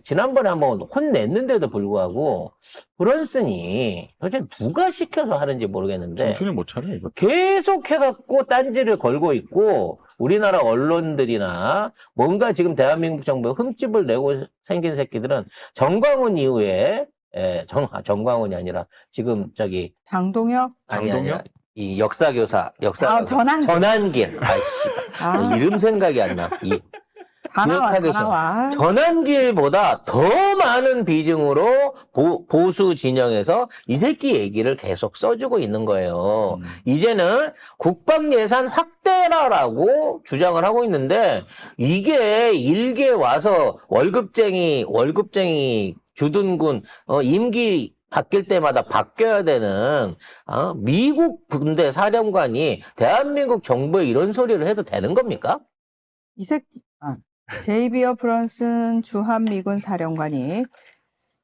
지난번에 한번 혼냈는데도 불구하고 브런슨이 도대체 누가 시켜서 하는지 모르겠는데 정신을 못 차려 이거. 계속 해갖고 딴지를 걸고 있고 우리나라 언론들이나 뭔가 지금 대한민국 정부에 흠집을 내고 생긴 새끼들은 정광훈 이후에 정광훈이 아니라 지금 저기 장동혁? 장동혁? 이 역사교사 전한길 아. 이름 생각이 안 나. 다 기억하듯이 나와. 전한길보다 더 많은 비중으로 보수 진영에서 이 새끼 얘기를 계속 써주고 있는 거예요. 이제는 국방 예산 확대라라고 주장을 하고 있는데 이게 일개 와서 월급쟁이 주둔군 임기 바뀔 때마다 바뀌어야 되는 미국 군대 사령관이 대한민국 정부에 이런 소리를 해도 되는 겁니까? 이 새끼, 제이비어 브런슨 주한미군 사령관이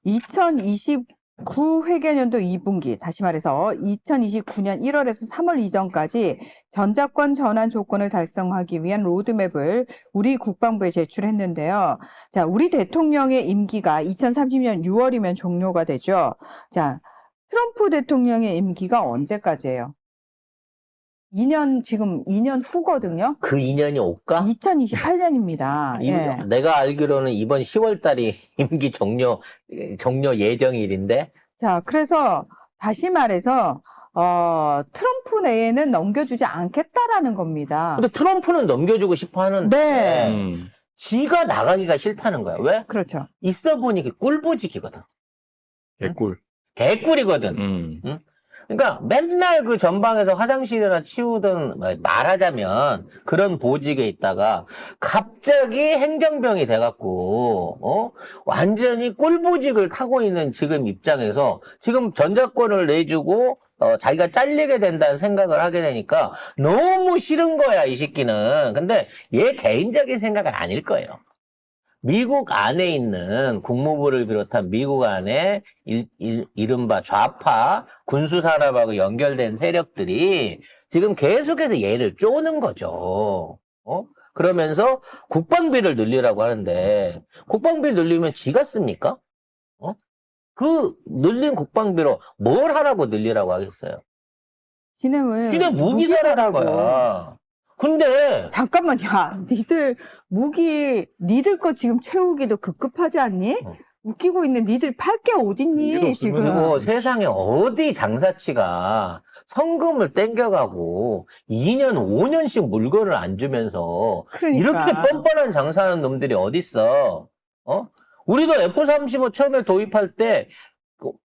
2029 회계년도 2분기, 다시 말해서 2029년 1월에서 3월 이전까지 전작권 전환 조건을 달성하기 위한 로드맵을 우리 국방부에 제출했는데요. 자, 우리 대통령의 임기가 2030년 6월이면 종료가 되죠. 자, 트럼프 대통령의 임기가 언제까지예요? 지금 2년 후거든요. 그 2년이 올까? 2028년입니다. 예. 내가 알기로는 이번 10월 달이 임기 종료 예정일인데. 자, 그래서 다시 말해서 트럼프 내에는 넘겨주지 않겠다라는 겁니다. 근데 트럼프는 넘겨주고 싶어 하는데 네. 지가 나가기가 싫다는 거야. 왜? 그렇죠. 있어 보니 꿀보직이거든. 개꿀. 개꿀이거든. 응? 그러니까 맨날 그 전방에서 화장실이나 치우던 말하자면 그런 보직에 있다가 갑자기 행정병이 돼갖고 완전히 꿀보직을 타고 있는 지금 입장에서 지금 전작권을 내주고 자기가 잘리게 된다는 생각을 하게 되니까 너무 싫은 거야, 이 새끼는. 근데 얘 개인적인 생각은 아닐 거예요. 미국 안에 있는 국무부를 비롯한 미국 안에 이른바 좌파 군수산업하고 연결된 세력들이 지금 계속해서 얘를 쪼는 거죠. 그러면서 국방비를 늘리라고 하는데 국방비를 늘리면 지가 씁니까? 그 늘린 국방비로 뭘 하라고 늘리라고 하겠어요? 지네 무기 사라는 거야. 근데 잠깐만, 야, 니들 거 지금 채우기도 급급하지 않니? 웃기고 있는 니들 팔 게 어딨니, 지금? 그리고 세상에 어디 장사치가 성금을 땡겨가고 2년, 5년씩 물건을 안 주면서 그러니까. 이렇게 뻔뻔한 장사하는 놈들이 어딨어? 우리도 F-35 처음에 도입할 때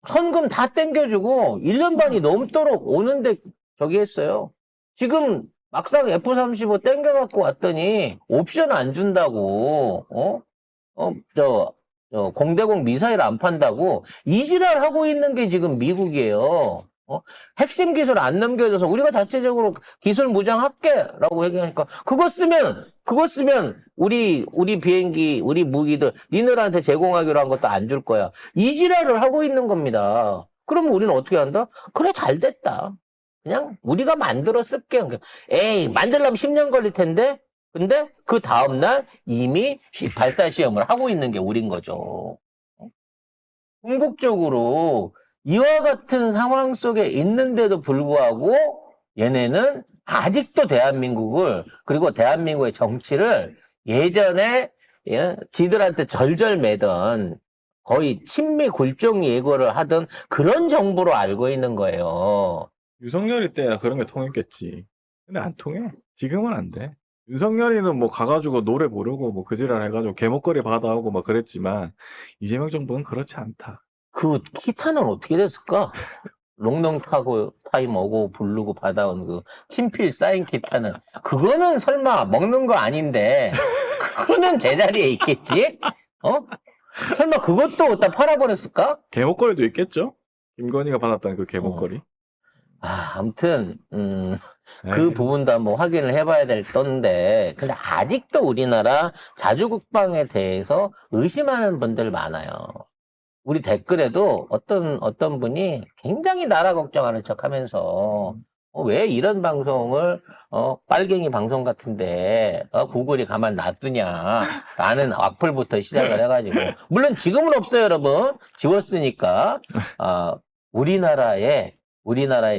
현금 다 땡겨주고 1년 반이 넘도록 오는데 저기 했어요. 지금 막상 F-35 땡겨갖고 왔더니 옵션 안 준다고, 공대공 미사일 안 판다고 이지랄 하고 있는 게 지금 미국이에요. 핵심 기술 안 넘겨줘서 우리가 자체적으로 기술 무장할게라고 얘기하니까 그거 쓰면 우리 비행기, 우리 무기들 니네들한테 제공하기로 한 것도 안 줄 거야. 이지랄을 하고 있는 겁니다. 그러면 우리는 어떻게 한다? 그래, 잘 됐다. 그냥 우리가 만들어 쓸게. 에이, 만들려면 10년 걸릴 텐데? 근데 그 다음날 이미 발사 시험을 하고 있는 게 우린 거죠. 궁극적으로 이와 같은 상황 속에 있는데도 불구하고 얘네는 아직도 대한민국을, 그리고 대한민국의 정치를 예전에 지들한테 절절 매던 거의 친미 굴종 예고를 하던 그런 정부로 알고 있는 거예요. 윤석열이 때야 그런 게 통했겠지. 근데 안 통해. 지금은 안 돼. 윤석열이는 뭐 가가지고 노래 부르고 뭐 그지랄 해가지고 개목걸이 받아오고 막 그랬지만 이재명 정부는 그렇지 않다. 그 기타는 어떻게 됐을까? 롱롱 타임 오고 부르고 받아온 그 친필 사인 기타는 그거는 설마 먹는 거 아닌데 그거는 제자리에 있겠지? 설마 그것도 어디다 팔아버렸을까? 개목걸이도 있겠죠? 김건희가 받았던 그 개목걸이. 아무튼 그 부분도 한번 확인을 해봐야 될 건데, 근데 아직도 우리나라 자주국방에 대해서 의심하는 분들 많아요. 우리 댓글에도 어떤 분이 굉장히 나라 걱정하는 척 하면서 왜 이런 방송을 빨갱이 방송 같은데 구글이 가만 놔두냐라는 악플부터 시작을 해가지고 물론 지금은 없어요, 여러분. 지웠으니까 우리나라에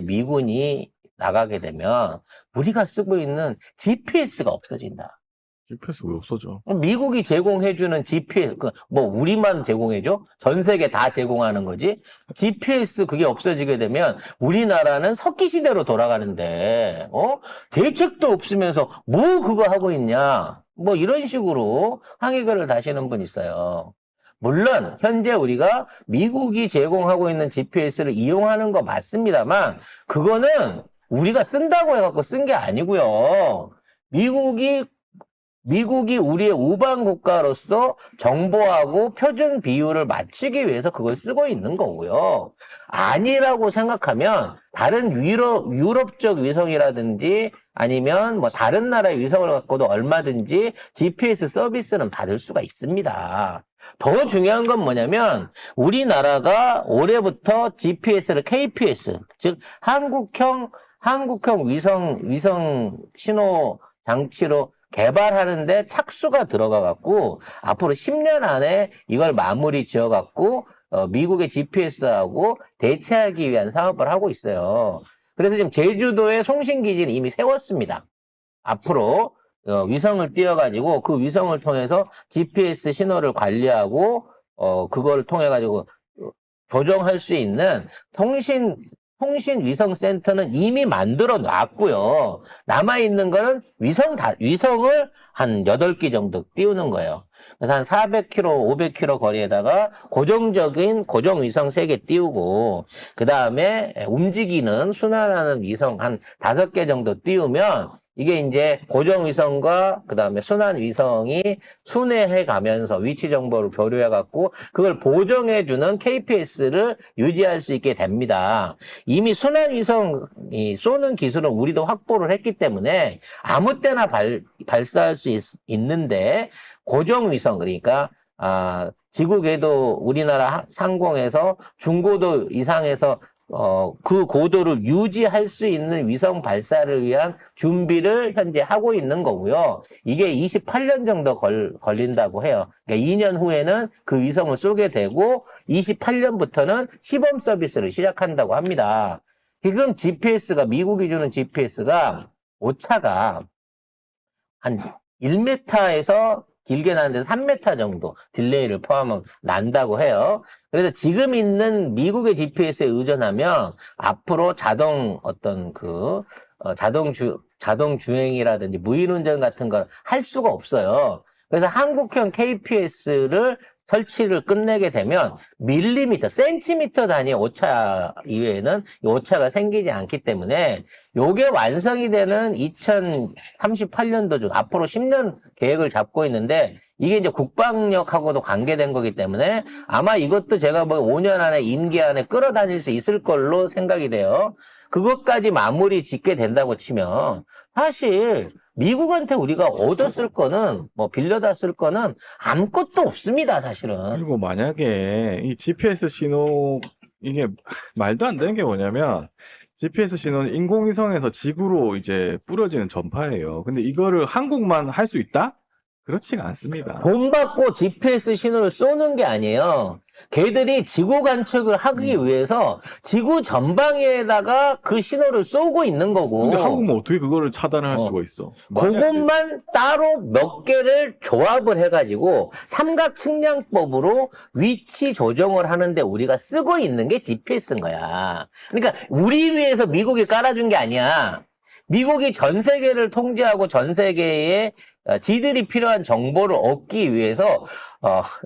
미군이 나가게 되면 우리가 쓰고 있는 GPS가 없어진다. GPS 왜 없어져? 미국이 제공해주는 GPS, 뭐, 우리만 제공해줘? 전 세계 다 제공하는 거지? GPS 그게 없어지게 되면 우리나라는 석기시대로 돌아가는데, 대책도 없으면서 뭐 그거 하고 있냐? 뭐 이런 식으로 항의글을 다시는 분 있어요. 물론, 현재 우리가 미국이 제공하고 있는 GPS를 이용하는 거 맞습니다만, 그거는 우리가 쓴다고 해갖고 쓴 게 아니고요. 미국이 우리의 우방 국가로서 정보하고 표준 비율을 맞추기 위해서 그걸 쓰고 있는 거고요. 아니라고 생각하면 다른 유럽적 위성이라든지 아니면 뭐 다른 나라의 위성을 갖고도 얼마든지 GPS 서비스는 받을 수가 있습니다. 더 중요한 건 뭐냐면 우리나라가 올해부터 GPS를 KPS, 즉 한국형 위성 신호 장치로 개발하는데 착수가 들어가 갖고 앞으로 10년 안에 이걸 마무리 지어 갖고 미국의 GPS하고 대체하기 위한 사업을 하고 있어요. 그래서 지금 제주도에 송신기지는 이미 세웠습니다. 앞으로 위성을 띄워가지고 그 위성을 통해서 GPS 신호를 관리하고 그걸 통해 가지고 조정할 수 있는 통신 위성 센터는 이미 만들어 놨고요. 남아있는 거는 위성을 한 8개 정도 띄우는 거예요. 그래서 한 400km, 500km 거리에다가 고정 위성 3개 띄우고, 그 다음에 움직이는 순환하는 위성 한 5개 정도 띄우면, 이게 이제 고정 위성과 그 다음에 순환 위성이 순회해 가면서 위치 정보를 교류해 갖고 그걸 보정해 주는 KPS를 유지할 수 있게 됩니다. 이미 순환 위성이 쏘는 기술은 우리도 확보를 했기 때문에 아무 때나 발사할 수 있는데 고정 위성 그러니까 지구 궤도 우리나라 상공에서 중고도 이상에서 그 고도를 유지할 수 있는 위성 발사를 위한 준비를 현재 하고 있는 거고요. 이게 28년 정도 걸린다고 해요. 그러니까 2년 후에는 그 위성을 쏘게 되고 28년부터는 시범 서비스를 시작한다고 합니다. 지금 미국이 주는 GPS가 오차가 한 1m에서 길게 나는데 3m 정도 딜레이를 포함하면 난다고 해요. 그래서 지금 있는 미국의 GPS에 의존하면 앞으로 자동 주행이라든지 무인운전 같은 걸 할 수가 없어요. 그래서 한국형 KPS를 설치를 끝내게 되면 센티미터 단위 오차 이외에는 오차가 생기지 않기 때문에 요게 완성이 되는 2038년도 중 앞으로 10년 계획을 잡고 있는데 이게 이제 국방력하고도 관계된 거기 때문에 아마 이것도 제가 뭐 5년 안에 임기 안에 끌어다닐 수 있을 걸로 생각이 돼요. 그것까지 마무리 짓게 된다고 치면 사실 미국한테 우리가 얻었을 거는 뭐 빌려다 쓸 거는 아무것도 없습니다, 사실은. 그리고 만약에 이 GPS 신호 이게 말도 안 되는 게 뭐냐면 GPS 신호는 인공위성에서 지구로 이제 뿌려지는 전파예요. 근데 이거를 한국만 할 수 있다? 그렇지가 않습니다. 돈 받고 GPS 신호를 쏘는 게 아니에요. 걔들이 지구 관측을 하기 위해서 지구 전방에다가 그 신호를 쏘고 있는 거고. 근데 한국은 어떻게 그거를 차단을 할 수가 있어? 그것만 따로 몇 개를 조합을 해가지고 삼각 측량법으로 위치 조정을 하는데 우리가 쓰고 있는 게 GPS인 거야. 그러니까 우리 위해서 미국이 깔아준 게 아니야. 미국이 전 세계를 통제하고 전 세계에 지들이 필요한 정보를 얻기 위해서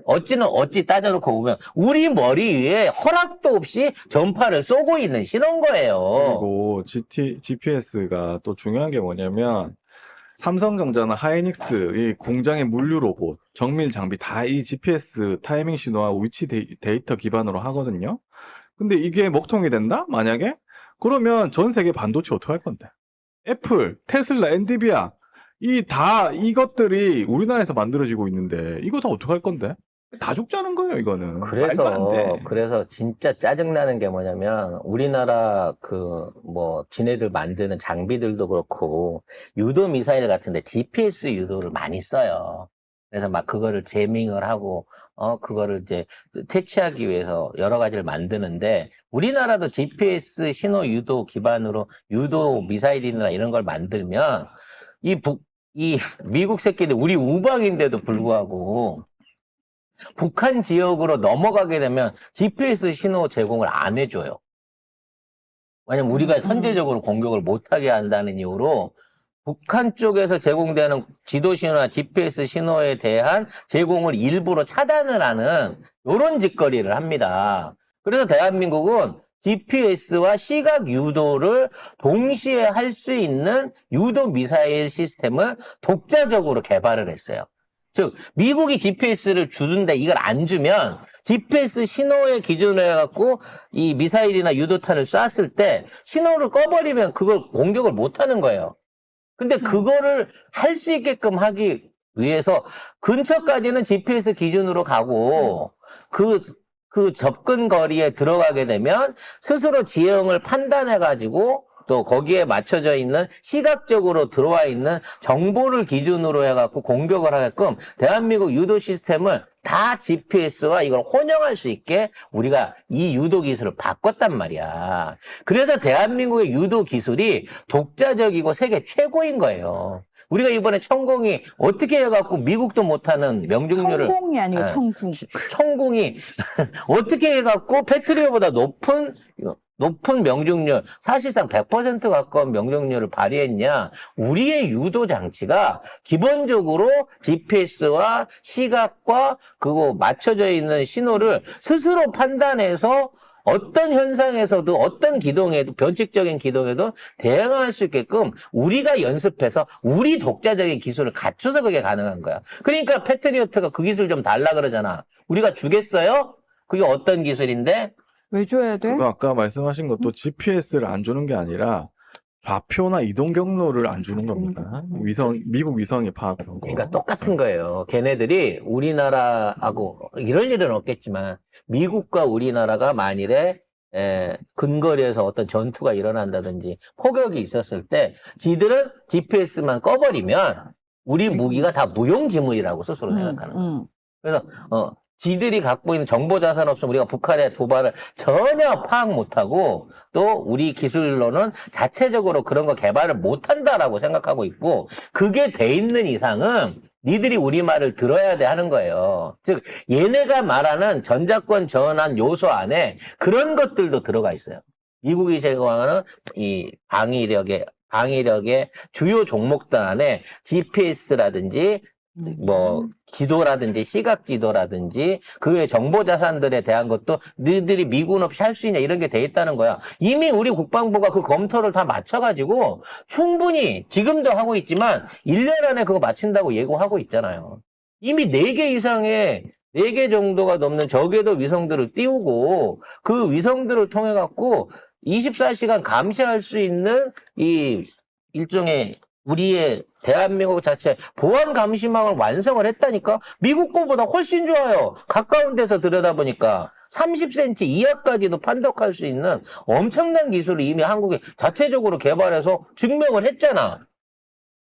어찌 따져놓고 보면 우리 머리 위에 허락도 없이 전파를 쏘고 있는 신호인 거예요. 그리고 GPS가 또 중요한 게 뭐냐면 삼성전자나 하이닉스 이 공장의 물류 로봇, 정밀 장비 다 이 GPS 타이밍 신호와 위치 데이터 기반으로 하거든요. 근데 이게 먹통이 된다? 만약에? 그러면 전 세계 반도체 어떻게 할 건데? 애플, 테슬라, 엔비디아 이것들이 우리나라에서 만들어지고 있는데 이거 다 어떻게 할 건데? 다 죽자는 거예요, 이거는. 말도 안 돼. 그래서 진짜 짜증나는 게 뭐냐면, 우리나라 지네들 만드는 장비들도 그렇고, 유도 미사일 같은데 GPS 유도를 많이 써요. 그래서 막 그거를 제밍을 하고, 그거를 이제 퇴치하기 위해서 여러 가지를 만드는데, 우리나라도 GPS 신호 유도 기반으로 유도 미사일이나 이런 걸 만들면, 이 미국 새끼들, 우리 우방인데도 불구하고, 북한 지역으로 넘어가게 되면 GPS 신호 제공을 안 해줘요. 왜냐면 우리가 선제적으로 공격을 못하게 한다는 이유로 북한 쪽에서 제공되는 지도 신호나 GPS 신호에 대한 제공을 일부러 차단을 하는 이런 짓거리를 합니다. 그래서 대한민국은 GPS와 시각 유도를 동시에 할 수 있는 유도 미사일 시스템을 독자적으로 개발을 했어요. 즉 미국이 GPS를 주는데 이걸 안 주면 GPS 신호의 기준으로 해갖고 이 미사일이나 유도탄을 쐈을 때 신호를 꺼버리면 그걸 공격을 못하는 거예요. 근데 그거를 할 수 있게끔 하기 위해서 근처까지는 GPS 기준으로 가고 그 접근 거리에 들어가게 되면 스스로 지형을 판단해가지고 또 거기에 맞춰져 있는 시각적으로 들어와 있는 정보를 기준으로 해갖고 공격을 하게끔 대한민국 유도 시스템을 다 GPS와 이걸 혼용할 수 있게 우리가 이 유도 기술을 바꿨단 말이야. 그래서 대한민국의 유도 기술이 독자적이고 세계 최고인 거예요. 우리가 이번에 천공이 어떻게 해갖고 미국도 못하는 명중률을 천공이 아니고 천궁. 천궁이 어떻게 해갖고 패트리어보다 높은 명중률, 사실상 100% 가까운 명중률을 발휘했냐? 우리의 유도 장치가 기본적으로 GPS와 시각과 그거 맞춰져 있는 신호를 스스로 판단해서 어떤 현상에서도 어떤 기동에도 변칙적인 기동에도 대응할 수 있게끔 우리가 연습해서 우리 독자적인 기술을 갖춰서 그게 가능한 거야. 그러니까 패트리어트가 그 기술 좀 달라 그러잖아. 우리가 주겠어요? 그게 어떤 기술인데? 왜 줘야 돼? 그거 아까 말씀하신 것도 GPS를 안 주는 게 아니라 좌표나 이동 경로를 안 주는 겁니다. 미국 위성이 파악한 거. 그러니까 똑같은 거예요. 걔네들이 우리나라하고 이럴 일은 없겠지만 미국과 우리나라가 만일에 근거리에서 어떤 전투가 일어난다든지 폭격이 있었을 때 지들은 GPS만 꺼버리면 우리 무기가 다 무용지물이라고 스스로 생각하는 거예요. 그래서 지들이 갖고 있는 정보 자산 없으면 우리가 북한의 도발을 전혀 파악 못하고 또 우리 기술로는 자체적으로 그런 거 개발을 못한다라고 생각하고 있고 그게 돼 있는 이상은 니들이 우리 말을 들어야 돼 하는 거예요. 즉 얘네가 말하는 전자권 전환 요소 안에 그런 것들도 들어가 있어요. 미국이 제공하는 이 방위력의 주요 종목들 안에 GPS라든지 지도라든지 시각 지도라든지 그 외 정보 자산들에 대한 것도 너희들이 미군 없이 할 수 있냐 이런 게 돼 있다는 거야. 이미 우리 국방부가 그 검토를 다 마쳐가지고 충분히 지금도 하고 있지만 1년 안에 그거 마친다고 예고하고 있잖아요. 이미 4개 이상의 4개 정도가 넘는 저궤도 위성들을 띄우고 그 위성들을 통해 갖고 24시간 감시할 수 있는 이 일종의 우리의 대한민국 자체 보안 감시망을 완성을 했다니까. 미국 거보다 훨씬 좋아요. 가까운 데서 들여다보니까 30cm 이하까지도 판독할 수 있는 엄청난 기술을 이미 한국이 자체적으로 개발해서 증명을 했잖아.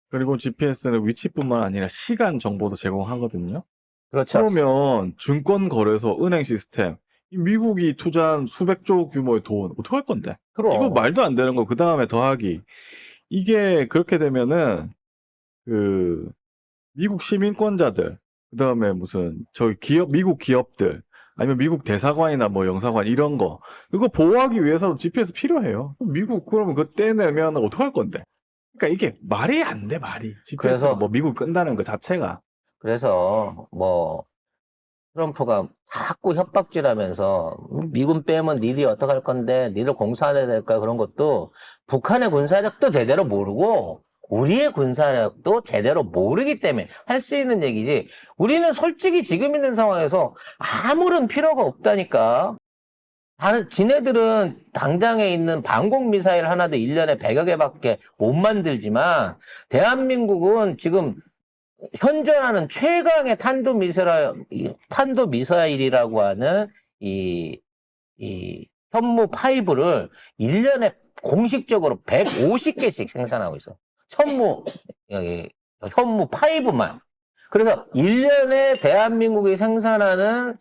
그리고 GPS는 위치뿐만 아니라 시간 정보도 제공하거든요. 그렇죠. 그러면 증권거래소, 은행 시스템, 이 미국이 투자한 수백조 규모의 돈 어떡할 건데? 그럼. 이거 말도 안 되는 거 그 다음에 더하기. 이게 그렇게 되면은 미국 시민권자들, 그 다음에 미국 기업들, 아니면 미국 대사관이나 영사관 이런 거, 이거 보호하기 위해서도 GPS 필요해요. 미국 그러면 그거 떼내면 어떡할 건데? 그러니까 이게 말이 안 돼, 말이. GPS가 그래서 미국 끈다는 거 자체가. 그래서 트럼프가 자꾸 협박질하면서 미군 빼면 니들이 어떡할 건데 니들 공사해야 될까 그런 것도 북한의 군사력도 제대로 모르고 우리의 군사력도 제대로 모르기 때문에 할 수 있는 얘기지. 우리는 솔직히 지금 있는 상황에서 아무런 필요가 없다니까. 지네들은 당장에 있는 방공 미사일 하나도 1년에 100여 개밖에 못 만들지만 대한민국은 지금 현존하는 최강의 탄도미사일이라고 하는 이 현무 5를 1년에 공식적으로 150개씩 생산하고 있어. 현무 5만. 그래서 1년에 대한민국이 생산하는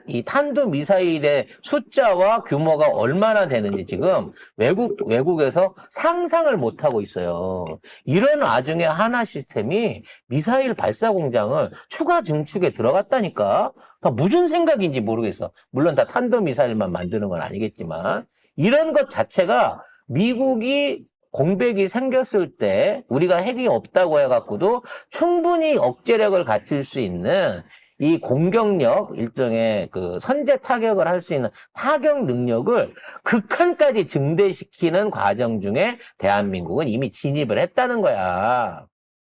이 탄도미사일의 숫자와 규모가 얼마나 되는지 지금 외국에서 상상을 못하고 있어요. 이런 와중에 하나 시스템이 미사일 발사 공장을 추가 증축에 들어갔다니까. 무슨 생각인지 모르겠어. 물론 다 탄도미사일만 만드는 건 아니겠지만 이런 것 자체가 미국이 공백이 생겼을 때 우리가 핵이 없다고 해갖고도 충분히 억제력을 갖출 수 있는 이 공격력, 일종의 그 선제 타격을 할 수 있는 타격 능력을 극한까지 증대시키는 과정 중에 대한민국은 이미 진입을 했다는 거야.